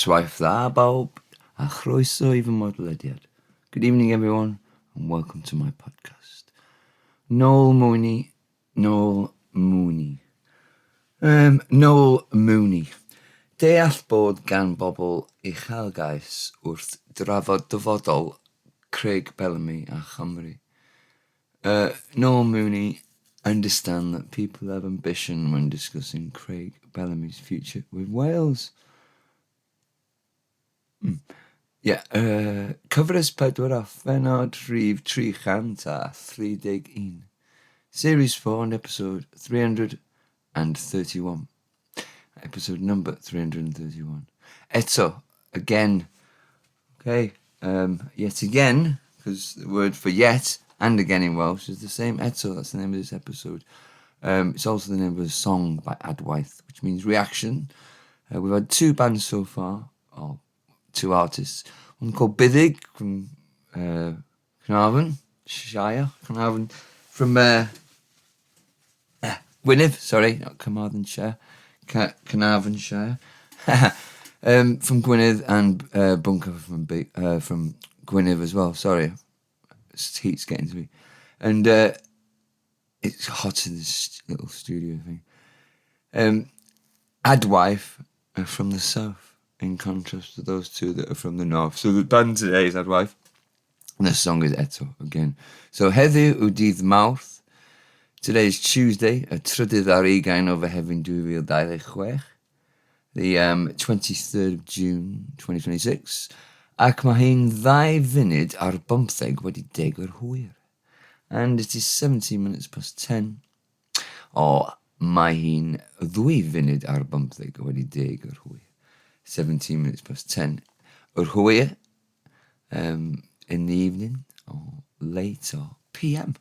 Noswaith, bawb, a chroeso I fy mhodlediad. Good evening, everyone, and welcome to my podcast. Noel Mooney. Noel Mooney. Deall bod gan bobl uchelgais wrth drafod dyfodol Craig Bellamy a Chymru. Noel Mooney understand that people have ambition when discussing Craig Bellamy's future with Wales. Cyfres pedwar phennod, rhif, chant a 31. Series 4 and episode 331. Episode number 331. Eto, again. Okay, yet again, because the word for yet and again in Welsh is the same. Eto, that's the name of this episode. It's also the name of a song by Noswaith, which means reaction. We've had two bands so far, or two artists. One called Byddig from Carnarvon from Gwynedd, sorry, not Carmarthenshire, Carnarvonshire, from Gwynedd, and Bunker from Gwynedd as well. Sorry, this heat's getting to me, and it's hot in this little studio thing. Noswaith from the south, in contrast to those two that are from the north. So the band today is Noswaith, and the song is Eto again. So heddiw yw dydd Mawrth. Today is Tuesday, y 3 ar 20 o Fehefin 2026, the 23rd of June 2026, ac mae hi'n 2 funud ar 15 wedi 10 o'r hwyr. And it is 17 minutes past 10. O, mae hi'n 2 funud ar 15 wedi 10 o'r hwyr. 17 minutes past 10 o'r hwyr, in the evening, or late, or PM.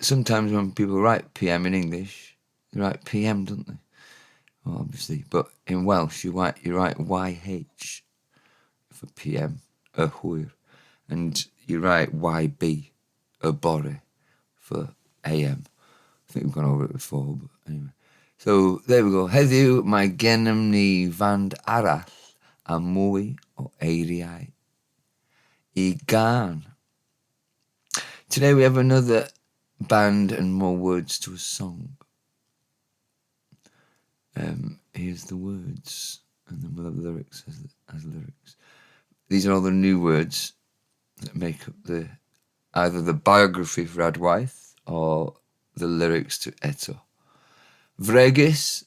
Sometimes when people write PM in English, they write PM, don't they? Well, obviously. But in Welsh, you write YH for PM, y hwyr. And you write YB, y bore, for AM. I think we've gone over it before, but anyway. So, there we go. Heddiw, mae gennym ni fand arall a mwy o eiriau I gan. Today we have another band and more words to a song. Here's the words, and then we'll have lyrics as lyrics. These are all the new words that make up either the biography for Noswaith or the lyrics to Eto. Fregus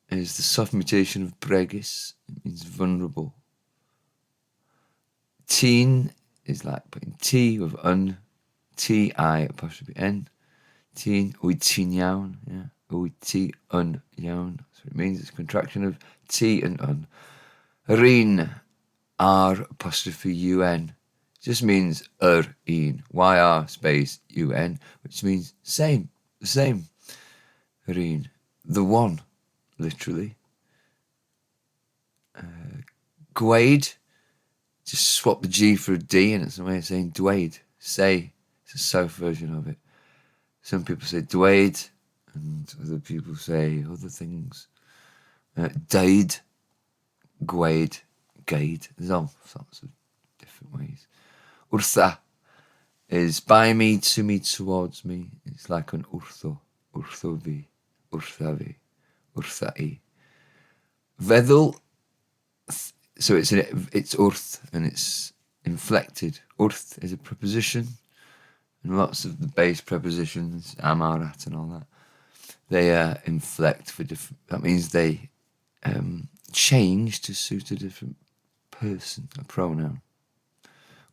is the soft mutation of bregus. It means vulnerable. Teen is like putting T with un. T-I apostrophe N. Teen, wyt ti'n iawn. Yeah. Wyt ti yn iawn. So it means it's a contraction of T and un. Rhin, R apostrophe UN. Just means un. YR space UN, which means same, the same. Rhin, the one, literally. Gweud, just swap the G for a D and it's a way of saying dweud, say. It's a south version of it. Some people say dweud and other people say other things. Deud, gweud, gaid. There's all sorts of different ways. Wrth is by me, to me, towards me. It's like an wrtho. Wrtho fi, wrtha fi, wrtha I. Feddwl, so it's wrth and it's inflected. Wrth is a preposition. And lots of the base prepositions, am, are, at, and all that, they inflect for different. That means they change to suit a different person, a pronoun.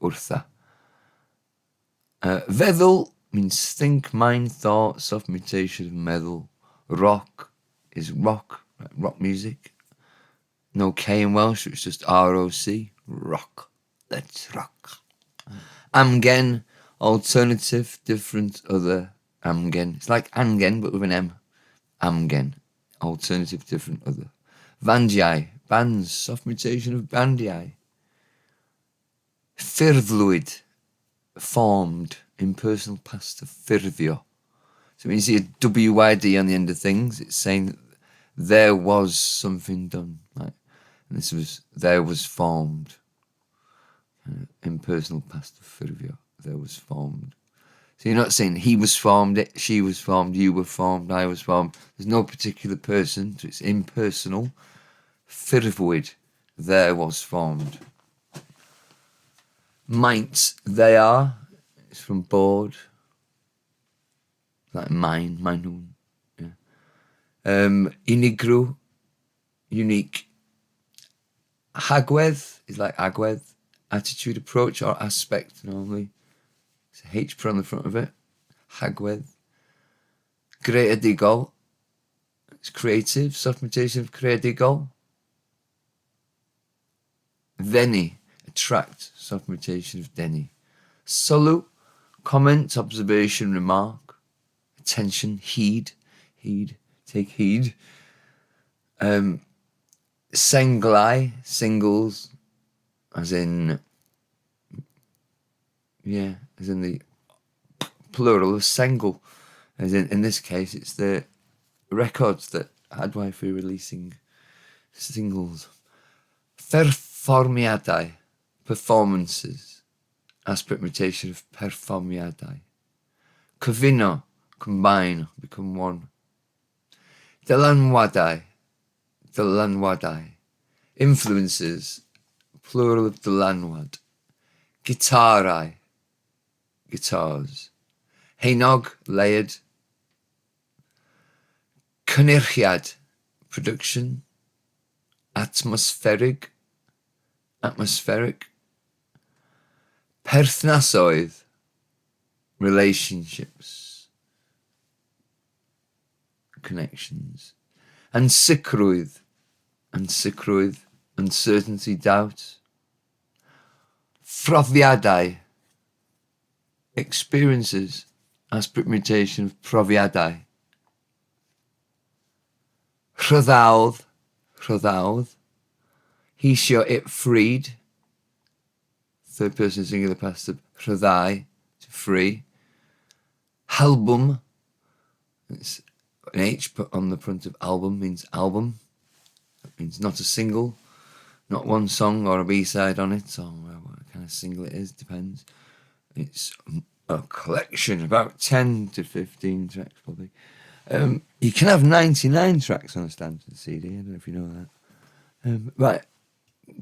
Wrtha. Feddwl means think, mind, thought, soft mutation of meddwl. Rock is rock, right? Rock music. No K in Welsh, it's just R-O-C. Rock. Let's rock. Amgen. Alternative, different, other, amgen. It's like angen, but with an M. Amgen. Alternative, different, other. Fandiau. Bands. Soft mutation of bandiau. Ffurflwyd. Formed. Impersonal past of ffurfio. So when you see a W-Y-D on the end of things, it's saying that there was something done. Like And this was, there was formed. Impersonal past ffurfio. There was formed. So you're not saying he was formed, she was formed, you were formed, I was formed. There's no particular person, so it's impersonal. Ffurfwyd, there was formed. Maint, they are. It's from board. Like mine, mine. Yeah. Unigryw, unique. Hagwedd is like agwedd. Attitude, approach, or aspect normally. It's a H put on the front of it. Hagwedd. Greadigol. It's creative, supplementation of creadigol. Ddenni, attract, supplementation of ddenni. Sylw, comment, observation, remark. Attention, heed, take heed. Senglai, singles, as in the plural of sengle. As in this case, it's the records that Hadwife are releasing singles. Perfformiadau, performances, aspect mutation of perfformiadau. Cyfuno, combine, become one. Dylanwadau, influences, plural of dylanwad. Gitarau, guitars. Heinog, layered. Cynyrchiad, production. Atmospheric. Perthnasoedd, relationships, connections. Ansicrwydd, uncertainty, doubt. Profiadau, experiences, aspect mutation of profiadau. Rhyddawdd, he, she, or it freed. Third person singular passive, rhyddau, to free. Album, it's an H put on the front of album, means album. That means not a single, not one song or a B-side on it, or what kind of single it is, depends. It's a collection, about 10 to 15 tracks probably. You can have 99 tracks on a standard CD, I don't know if you know that. Right,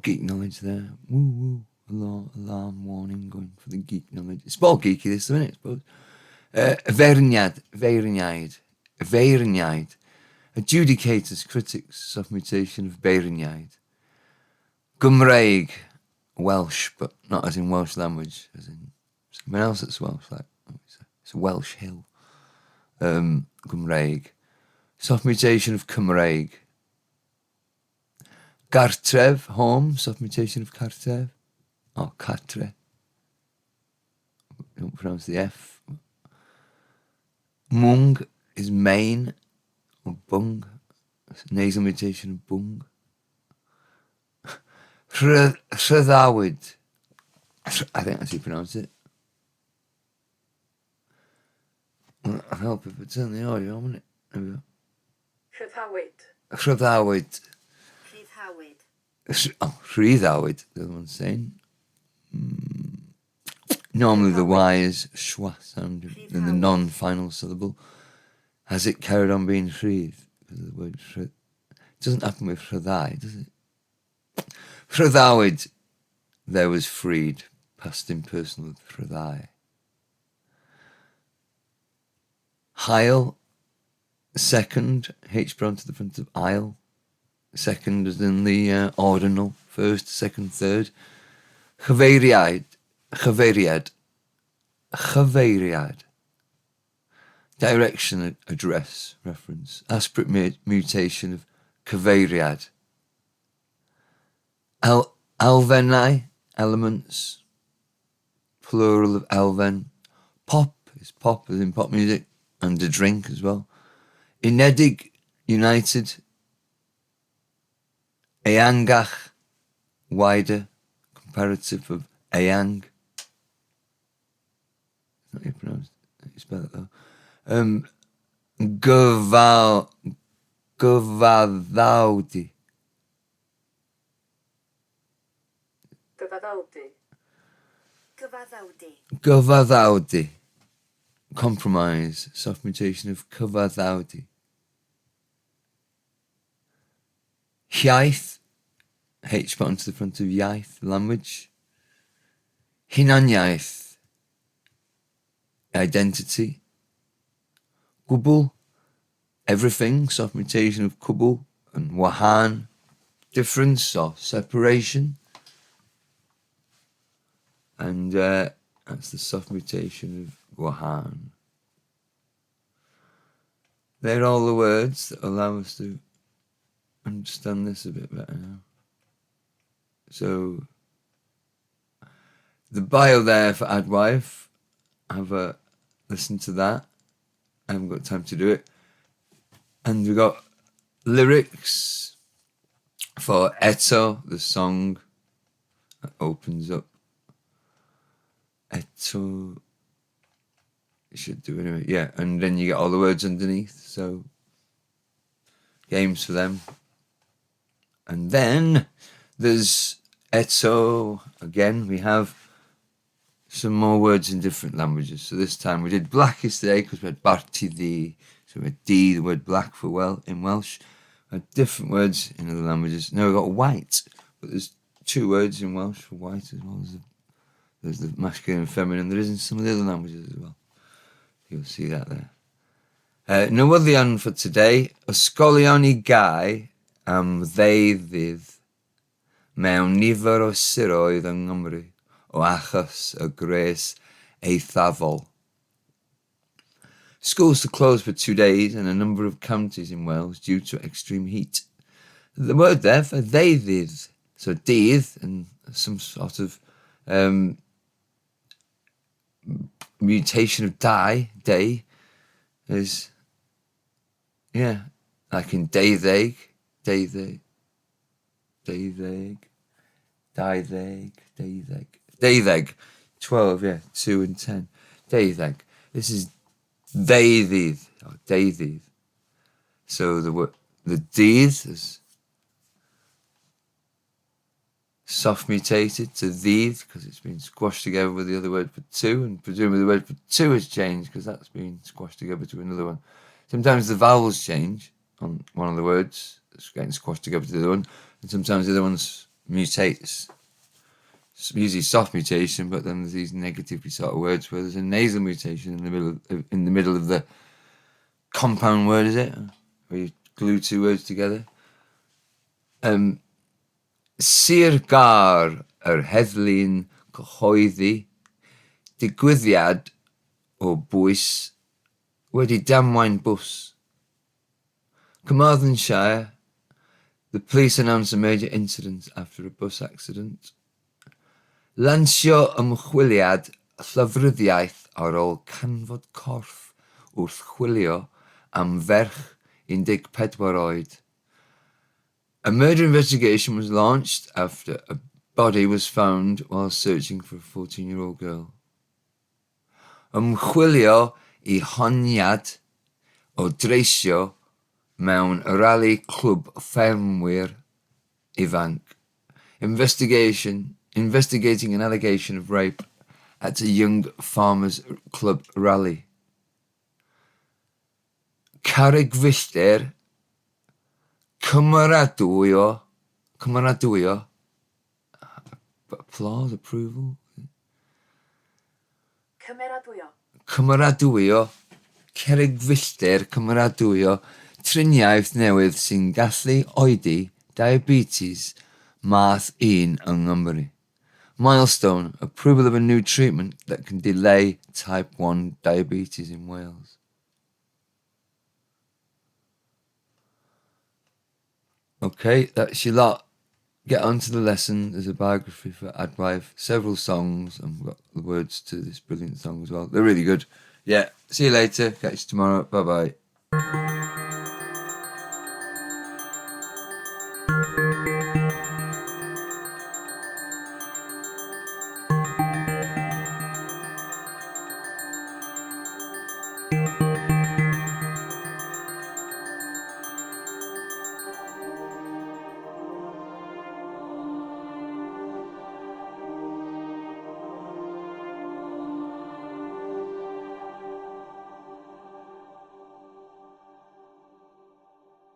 geek knowledge there. Woo, alarm warning going for the geek knowledge. It's all geeky this, isn't it, I suppose? Feirniaid. Adjudicators, critics, submutation of beirniaid. Gymraeg, Welsh, but not as in Welsh language, as in something else that's Welsh, like it's a Welsh hill. Gymraeg. Submutation of Cymraeg. Gartref, home, submutation of cartref. Or catre. Don't pronounce the F. Mung is main, or bung. Nasal mutation of bung. Rhyddawyd. I think that's how you pronounce it. I'll help if it's in the audio, won't it? There we go. Rhyddawyd. Rhyddawyd, the other one's saying. Normally the Y is schwa sound in the non-final syllable. Has it carried on being rhydd? Because of the word rhydd. It doesn't happen with rhyddau, does it? Rhyddawyd, there was freed, past impersonal with rhyddau. Hael, second, H brought to the front of aisle. Second as in the ordinal, first, second, third. Chyfeiriad. Direction, address, reference. Aspect mutation of cyfeiriad. Elfennau, elements. Plural of elfen. Pop is pop as in pop music, and a drink as well. Unedig, united. Eangach, wider, comparative of eang. Not how you pronounce it, you spell it though. Gyfaddawdi. Cyfaddawdi. Cyfaddawdi. Gyfaddawdi. Compromise, soft mutation of cyfaddawdi. Iaith, H put onto the front of iaith, language. Hunaniaeth, identity. Gwbl, everything, soft mutation of cwbl. And wahan, difference or separation. And that's the soft mutation of wahan. They're all the words that allow us to understand this a bit better now. So, the bio there for Adwife, have a listen to that. I haven't got time to do it. And we've got lyrics for Eto, the song that opens up. Eto, you should do it anyway. Yeah, and then you get all the words underneath. So, games for them. And then there's Eto. Again, we have some more words in different languages. So this time we did black yesterday because we had bartidi. So we had D, the word black for in Welsh. We had different words in other languages. Now we've got white, but there's 2 words in Welsh for white as well as there's the masculine and feminine. There is in some of the other languages as well. You'll see that there. Newyddion for today. Ysgolion I gau am ddeuddydd mewn nifer o siroedd yng Nghymru o achos y gres eithafol. Schools are closed for 2 days in a number of counties in Wales due to extreme heat. The word there for ddeuddydd, so dydd and some sort of mutation of day is, yeah, like in deuddeg, 12, yeah, 2 and 10. Deuddeg. This is ddeuddydd, or ddeuddydd. So the dydd is soft mutated to ddydd because it's been squashed together with the other word for 2, and presumably the word for 2 has changed because that's been squashed together to another one. Sometimes the vowels change on one of the words that's getting squashed together to the other one, and sometimes the other ones mutates. It's usually soft mutation, but then there's these negatively sort of words where there's a nasal mutation in the middle of the compound word, is it? Where you glue 2 words together. Sir gar heddlu'n cyhoeddi digwyddiad o bwys wedi damwain bws. Carmarthenshire, the police announced a major incident after a bus accident. Lansio ymchwiliad llyfryddiaeth ar ôl canfod corff wrth chwilio am ferch 14 oed. A murder investigation was launched after a body was found while searching for a 14-year-old girl. Ymchwilio I honiad o dreisio mewn rally clwb ffermwyr ifanc. Investigating an allegation of rape at a young farmers club rally. Carreg filltir cymeradwyo, applause, approval. Cymeradwyo, cerrig filltir cymeradwyo triniaeth newydd sy'n gallu oedi diabetes math 1 yng Nghymru. Milestone, approval of a new treatment that can delay type 1 diabetes in Wales. Okay, that's your lot. Get on to the lesson. There's a biography for Adwife, several songs, and we've got the words to this brilliant song as well. They're really good. Yeah, see you later. Catch you tomorrow. Bye-bye.